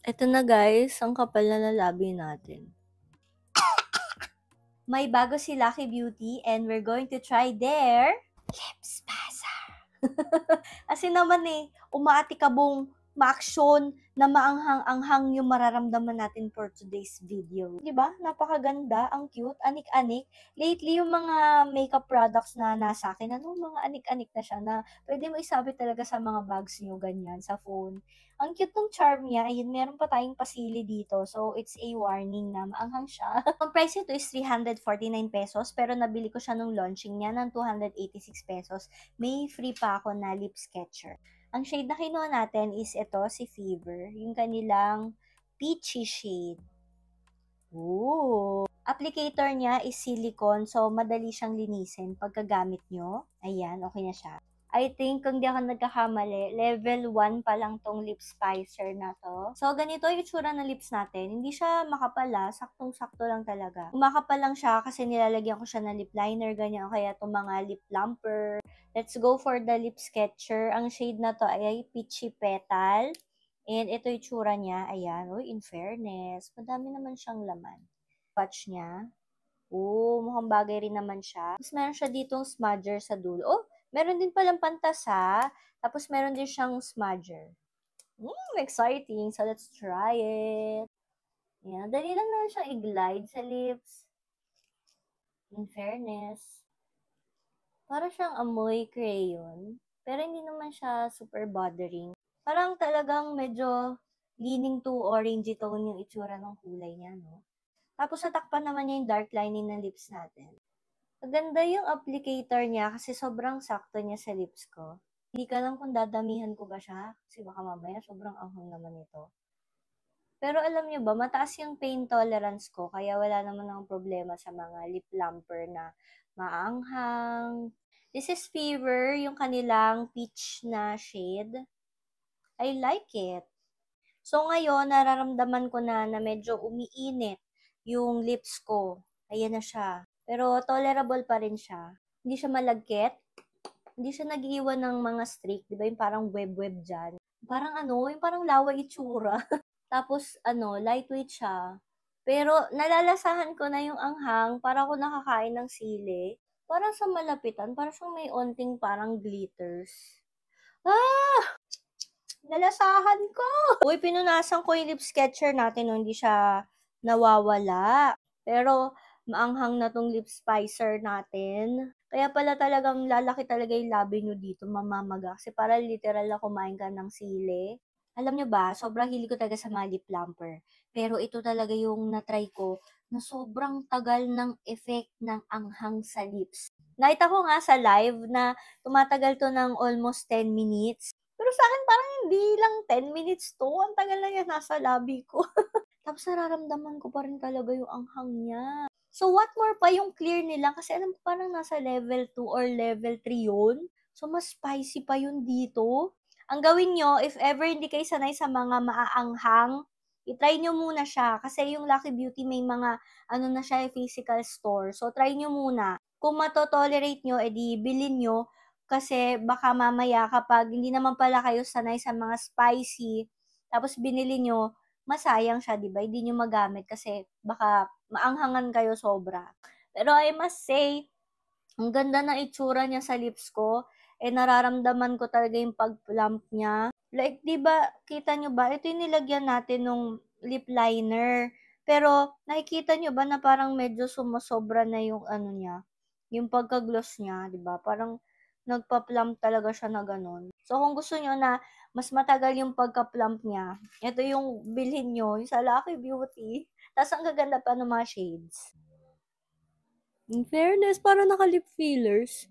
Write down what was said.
Eto na guys, ang kapal na labi natin. May bago si Lucky Beauty and we're going to try their lips passer. Kasi naman umaatikabong ma-aksyon na maanghang-anghang yung mararamdaman natin for today's video. Diba? Napakaganda, ang cute, anik-anik. Lately, yung mga makeup products na nasa akin, mga anik-anik na siya na pwede mo isabit talaga sa mga bags nyo, ganyan, sa phone. Ang cute ng charm niya, ayun, meron pa tayong pasili dito. So, it's a warning na maanghang siya. Ang price nito is 349 pesos, pero nabili ko siya nung launching niya ng 286 pesos. May free pa ako na lip sketcher. Ang shade na kinuha natin is ito, si Fever. Yung kanilang peachy shade. Ooh! Applicator niya is silicone, so madali siyang linisin pagkagamit nyo. Ayan, okay na siya. I think, kung di ako nagkakamali, level 1 pa lang tong lip spicer na to. So, ganito yung itsura ng lips natin. Hindi siya makapala, saktong-sakto lang talaga. Umakapal lang siya kasi nilalagyan ko siya ng lip liner, ganyan. Kaya itong mga lip plumper. Let's go for the lip sketcher. Ang shade na to ay Peachy Petal. And ito yung itsura niya. Ayan. Uy, in fairness, madami naman siyang laman. Patch niya. Mukhang bagay rin naman siya. Tapos meron siya ditong smudger sa dulo. Meron din palang pantasa. Tapos meron din siyang smudger. Exciting. So, let's try it. Yan. Dali lang naman siyang i-glide sa lips. In fairness. Para siyang amoy crayon. Pero hindi naman siya super bothering. Parang talagang medyo leaning to orangey tone yung itsura ng kulay niya, no? Tapos natakpan naman niya yung dark lining ng lips natin. Maganda yung applicator niya kasi sobrang sakto niya sa lips ko. Hindi ka lang kung dadamihan ko ba siya kasi baka mamaya sobrang anghang naman ito. Pero alam niyo ba, mataas yung pain tolerance ko kaya wala naman akong problema sa mga lip plumper na maanghang. This is Fever, yung kanilang peach na shade. I like it. So ngayon, nararamdaman ko na medyo umiinit yung lips ko. Ayan na siya. Pero tolerable pa rin siya. Hindi siya malagkit. Hindi siya nag-iwan ng mga streak. Di ba yung parang web-web dyan? Parang yung parang lawa itsura. Tapos lightweight siya. Pero nalalasahan ko na yung anghang. Para ako nakakain ng sili. Parang sa malapitan, parang siyang may onting parang glitters. Nalasahan ko! Uy, pinunasan ko yung lip sketcher natin, no? Hindi siya nawawala. Pero, maanghang na tong lip spicer natin. Kaya pala talagang lalaki talaga yung labi nyo dito, mamamaga. Kasi para literal na kumain ka ng sili. Alam nyo ba, sobrang hilig ko talaga sa mga lip plumper. Pero ito talaga yung natry ko na sobrang tagal ng effect ng anghang sa lips. Nakita ko nga sa live na tumatagal to ng almost 10 minutes. Pero sa akin parang hindi lang 10 minutes to. Ang tagal na yan nasa labi ko. Tapos nararamdaman ko pa rin talaga yung anghang niya. So what more pa yung clear nila? Kasi alam ko parang nasa level 2 or level 3 yun. So mas spicy pa yun dito. Ang gawin nyo, if ever hindi kayo sanay sa mga maaanghang, itry nyo muna siya. Kasi yung Lucky Beauty may mga na siya, physical store. So try nyo muna. Kung matotolerate nyo, edi bilhin nyo. Kasi baka mamaya kapag hindi naman pala kayo sanay sa mga spicy, tapos binili nyo, masayang siya, di ba? Hindi nyo magamit kasi baka maanghangan kayo sobra. Pero I must say, ang ganda ng itsura niya sa lips ko. Nararamdaman ko talaga yung pag-plump niya. Like, di ba, kita nyo ba? Ito yung nilagyan natin nung lip liner. Pero, nakikita nyo ba na parang medyo sumusobra na yung niya? Yung pagka-gloss niya, di ba? Parang, nagpa-plump talaga siya na ganun. So, kung gusto nyo na mas matagal yung pagka-plump niya, ito yung bilhin nyo, yung sa Lucky Beauty. Tapos, ang gaganda pa ng mga shades. In fairness, parang naka-lip fillers.